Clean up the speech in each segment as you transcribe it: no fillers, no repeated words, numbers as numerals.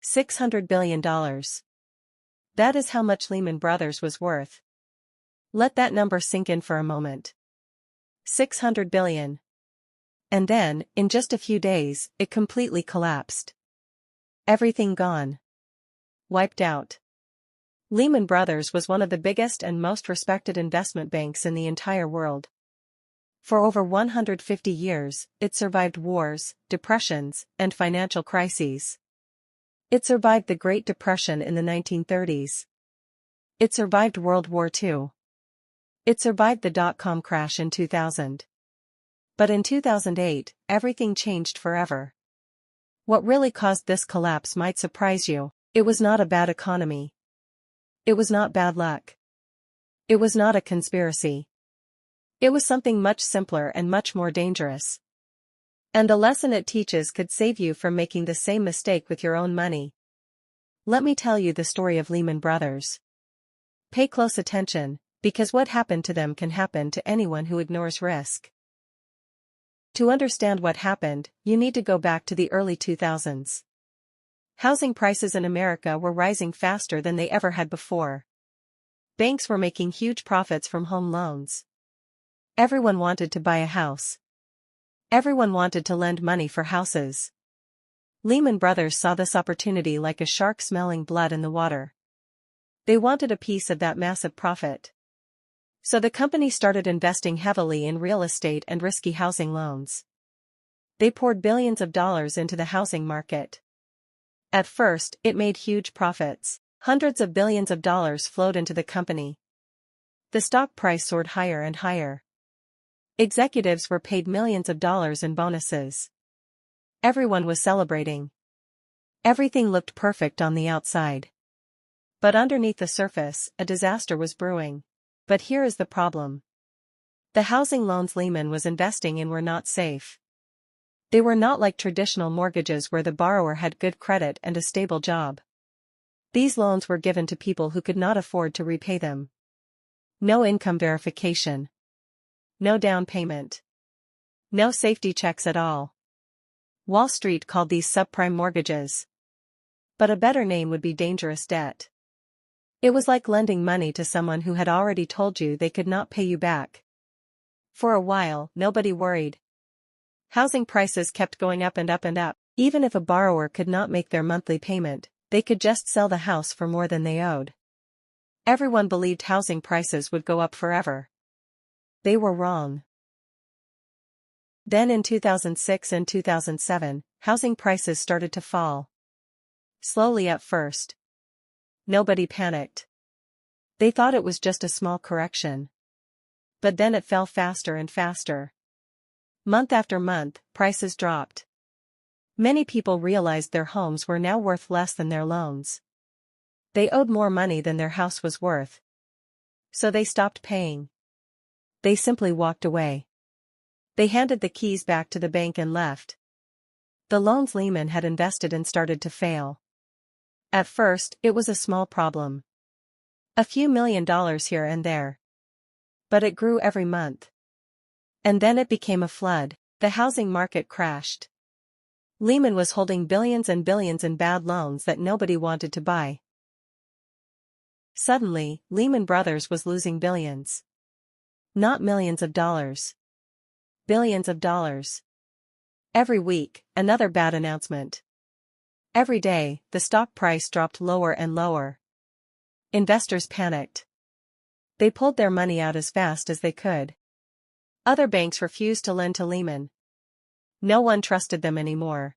$600 billion. That is how much Lehman Brothers was worth. Let that number sink in for a moment. 600 billion. And then, in just a few days, it completely collapsed. Everything gone. Wiped out. Lehman Brothers was one of the biggest and most respected investment banks in the entire world. For over 150 years, it survived wars, depressions, and financial crises. It survived the Great Depression in the 1930s. It survived World War II. It survived the dot-com crash in 2000. But in 2008, everything changed forever. What really caused this collapse might surprise you. It was not a bad economy. It was not bad luck. It was not a conspiracy. It was something much simpler and much more dangerous. And the lesson it teaches could save you from making the same mistake with your own money. Let me tell you the story of Lehman Brothers. Pay close attention, because what happened to them can happen to anyone who ignores risk. To understand what happened, you need to go back to the early 2000s. Housing prices in America were rising faster than they ever had before. Banks were making huge profits from home loans. Everyone wanted to buy a house. Everyone wanted to lend money for houses. Lehman Brothers saw this opportunity like a shark smelling blood in the water. They wanted a piece of that massive profit. So the company started investing heavily in real estate and risky housing loans. They poured billions of dollars into the housing market. At first, it made huge profits. Hundreds of billions of dollars flowed into the company. The stock price soared higher and higher. Executives were paid millions of dollars in bonuses. Everyone was celebrating. Everything looked perfect on the outside. But underneath the surface, a disaster was brewing. But here is the problem. The housing loans Lehman was investing in were not safe. They were not like traditional mortgages where the borrower had good credit and a stable job. These loans were given to people who could not afford to repay them. No income verification. No down payment. No safety checks at all. Wall Street called these subprime mortgages. But a better name would be dangerous debt. It was like lending money to someone who had already told you they could not pay you back. For a while, nobody worried. Housing prices kept going up and up and up. Even if a borrower could not make their monthly payment, they could just sell the house for more than they owed. Everyone believed housing prices would go up forever. They were wrong. Then in 2006 and 2007, housing prices started to fall. Slowly at first. Nobody panicked. They thought it was just a small correction. But then it fell faster and faster. Month after month, prices dropped. Many people realized their homes were now worth less than their loans. They owed more money than their house was worth. So they stopped paying. They simply walked away. They handed the keys back to the bank and left. The loans Lehman had invested in started to fail. At first, it was a small problem. A few $1 million here and there. But it grew every month. And then it became a flood. The housing market crashed. Lehman was holding billions and billions in bad loans that nobody wanted to buy. Suddenly, Lehman Brothers was losing billions. Not millions of dollars. Billions of dollars. Every week, another bad announcement. Every day, the stock price dropped lower and lower. Investors panicked. They pulled their money out as fast as they could. Other banks refused to lend to Lehman. No one trusted them anymore.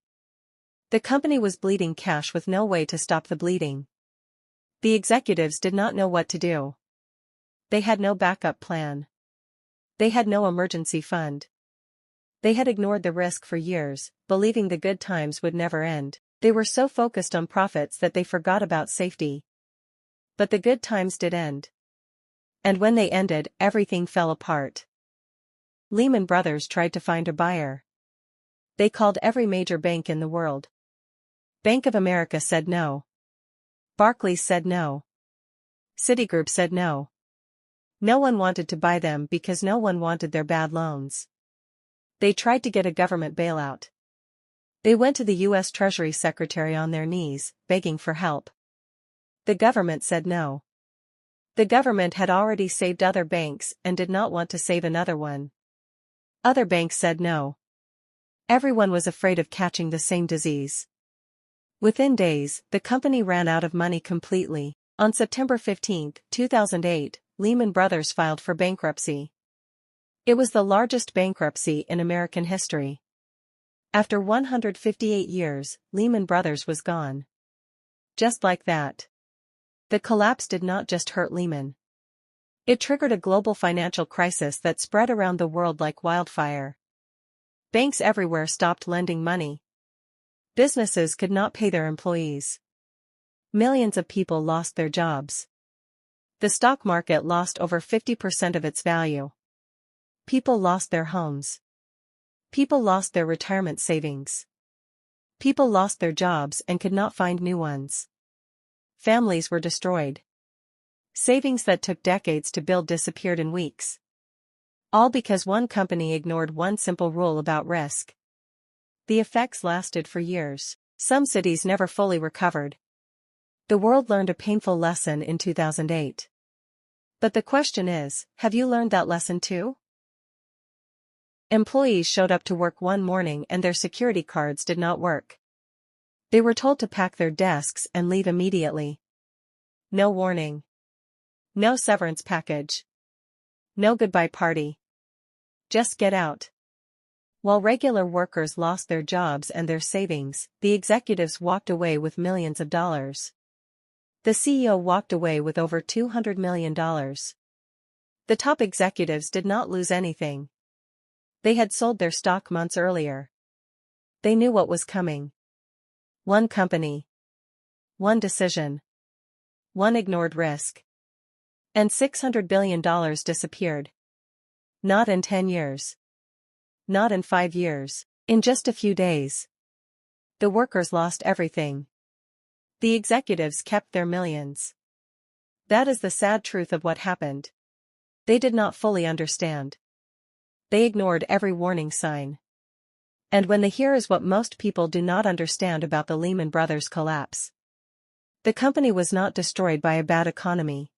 The company was bleeding cash with no way to stop the bleeding. The executives did not know what to do. They had no backup plan. They had no emergency fund. They had ignored the risk for years, believing the good times would never end. They were so focused on profits that they forgot about safety. But the good times did end. And when they ended, everything fell apart. Lehman Brothers tried to find a buyer. They called every major bank in the world. Bank of America said no. Barclays said no. Citigroup said no. No one wanted to buy them because no one wanted their bad loans. They tried to get a government bailout. They went to the U.S. Treasury Secretary on their knees, begging for help. The government said no. The government had already saved other banks and did not want to save another one. Other banks said no. Everyone was afraid of catching the same disease. Within days, the company ran out of money completely. On September 15, 2008, Lehman Brothers filed for bankruptcy. It was the largest bankruptcy in American history. After 158 years, Lehman Brothers was gone. Just like that. The collapse did not just hurt Lehman. It triggered a global financial crisis that spread around the world like wildfire. Banks everywhere stopped lending money. Businesses could not pay their employees. Millions of people lost their jobs. The stock market lost over 50% of its value. People lost their homes. People lost their retirement savings. People lost their jobs and could not find new ones. Families were destroyed. Savings that took decades to build disappeared in weeks. All because one company ignored one simple rule about risk. The effects lasted for years. Some cities never fully recovered. The world learned a painful lesson in 2008. But the question is, have you learned that lesson too? Employees showed up to work one morning and their security cards did not work. They were told to pack their desks and leave immediately. No warning. No severance package. No goodbye party. Just get out. While regular workers lost their jobs and their savings, the executives walked away with millions of dollars. The CEO walked away with over $200 million. The top executives did not lose anything. They had sold their stock months earlier. They knew what was coming. One company. One decision. One ignored risk. And $600 billion disappeared. Not in 10 years. Not in 5 years. In just a few days. The workers lost everything. The executives kept their millions. That is the sad truth of what happened. They did not fully understand. They ignored every warning sign. And when here is what most people do not understand about the Lehman Brothers collapse. The company was not destroyed by a bad economy.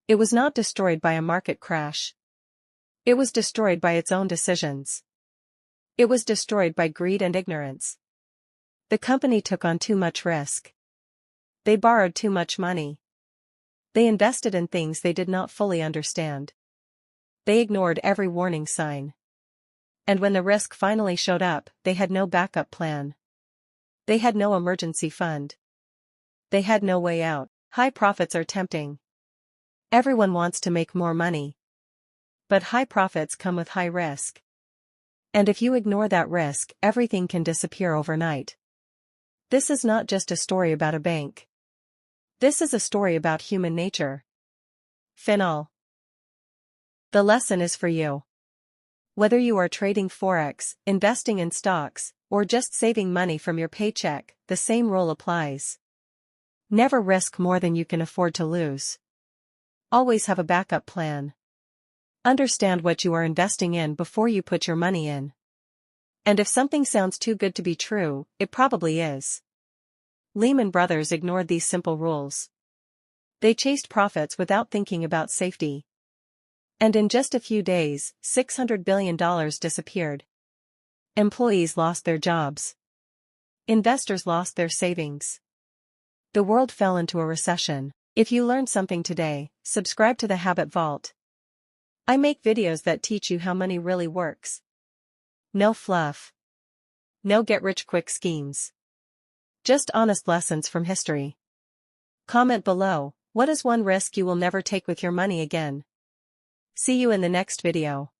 It was not destroyed by a market crash. It was destroyed by its own decisions. It was destroyed by greed and ignorance. The company took on too much risk. They borrowed too much money. They invested in things they did not fully understand. They ignored every warning sign. And when the risk finally showed up, they had no backup plan. They had no emergency fund. They had no way out. High profits are tempting. Everyone wants to make more money. But high profits come with high risk. And if you ignore that risk, everything can disappear overnight. This is not just a story about a bank. This is a story about human nature. Final. The lesson is for you. Whether you are trading Forex, investing in stocks, or just saving money from your paycheck, the same rule applies. Never risk more than you can afford to lose. Always have a backup plan. Understand what you are investing in before you put your money in. And if something sounds too good to be true, it probably is. Lehman Brothers ignored these simple rules. They chased profits without thinking about safety. And in just a few days, $600 billion disappeared. Employees lost their jobs. Investors lost their savings. The world fell into a recession. If you learned something today, subscribe to the Habit Vault. I make videos that teach you how money really works. No fluff. No get-rich-quick schemes. Just honest lessons from history. Comment below, what is one risk you will never take with your money again? See you in the next video.